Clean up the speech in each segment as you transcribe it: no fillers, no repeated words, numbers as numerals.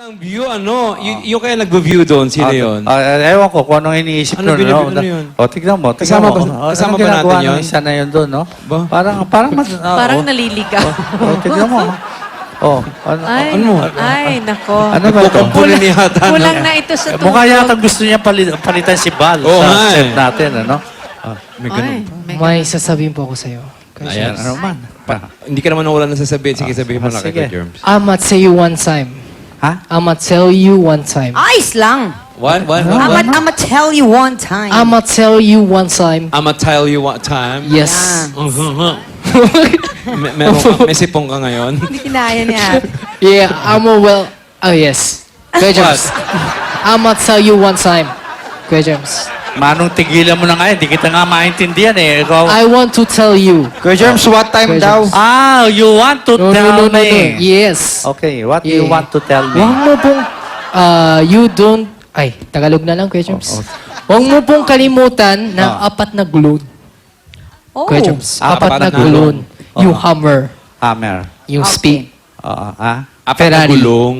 Ng view, ano? Yung kaya nag-view doon, sino yun? Ewan ko kung anong iniisip Ano nun. binibigyan ano yun? O, tignan mo. Kasama ba- Anong kasama ba ginagawa natin yun? ng isa na yun doon, no? Ba? Parang Parang naliligaw. tignan mo. Oh, ano, Ay, ano mo? ay, nako. ano ba ito? Kukumpulin niya yata. Kulang na ito sa tulog. Mukha yata gusto niya palitan si Bal Oo sa nga eh. set natin, ano? May ganun. Ay, May sasabihin po ako sa'yo. Ayan. Ano man? Hindi ka naman wala na sasabihin. Sige, sabihin mo na kay sige. Germs. I'ma tell you one time. Ha? I'ma tell you one time. Ayos lang. What? I'ma tell you one time. I'ma tell you one time. I'ma tell you what time. Yes. May sipong ka ngayon. Hindi kinaya niya. Yeah, oh yes. Kuya James. I'ma tell you one time. Kuya James. Manong tigilan mo na nga, hindi kita nga maintindihan eh. Ikaw, I want to tell you. Kuya Germs, what time Kuya daw? James. you want to tell me. Yes. Okay, what do Yeah. you want to tell me? Huwag mo pong, you don't, Tagalog na lang, Kuya James. Huwag mo pong kalimutan na apat na gulon. Oh. Kuya James. Apat Apat na na gulon. Yung Oo. hammer. Hammer. Yung Okay. speed. Apat na Ferrari. gulong.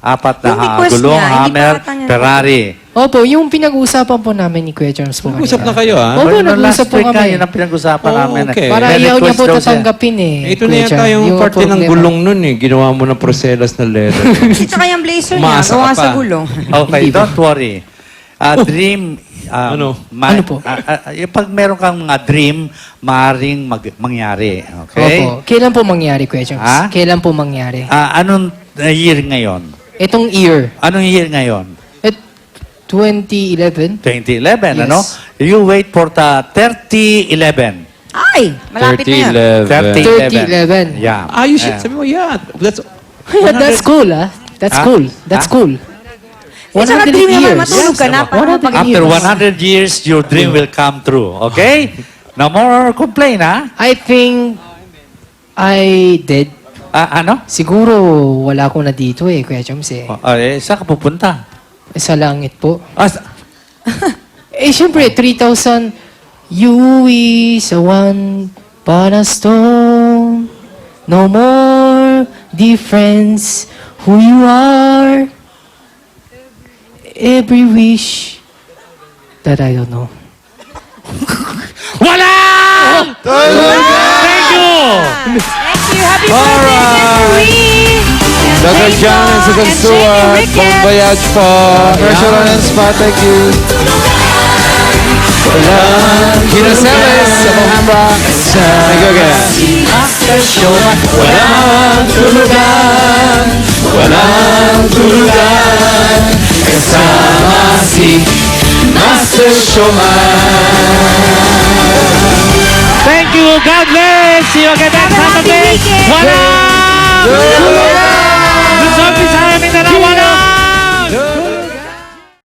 Apat na Yung request gulong, niya, hindi hammer, pa ata niya- Ferrari. Opo, yung pinag-uusapan po namin ni Kuya James po. Nag-usap na kanina. kayo, ha? Opo, Well, nag-usap last po week nga, kami. yun ang pinag-usapan Oh, namin. okay. Para May ayaw niya request po daw siya. tatanggapin eh. Ito na Kuya yata Jam. yung parte ng problema. gulong nun eh. Ginawa mo ng proselas na leather. Tsaka yung blazer niya, Umasa gawa ka sa pa. gulong. Okay, don't worry. Dream, Ano? Ano po? yung pag meron kang mga dream, maaaring mangyari. Okay? Opo. Kailan po mangyari, Kuya James? Ha? Kailan po mangyari? Anong year ngayon? Itong year. Anong year ngayon? 2011? 2011, Yes. ano? You wait for the 3011. Ay, malapit na yan. 3011. 3011. Yeah. You should. Sabi mo, yeah. That's, That's cool, ah. That's Ha? cool. That's Ha? cool. Eh, saka 100 dream naman, years. matulog ka na. Yes, Para 100 After years. 100 years, your dream will come true. Okay? No more complain, ha? I think I did. Ano? Siguro wala ko na dito eh, Kuya James eh. Saan ka pupunta? Sa langit po. Ah, Siyempre, 3,000. You is a one but a stone. No more difference who you are. Every wish that I don't know. Wala! Thank you! Thank you. Happy birthday, Jeffrey! Daga Jan and Sugan Stewart, Bon Voyage po. Restaurant and Spa, thank you. Gina Celis, sa Alhambra. Thank you again. walang tulugan, walang tulugan, kasama si Master Showman. Thank you! God bless! See you again next Saturday! weekend! Wala!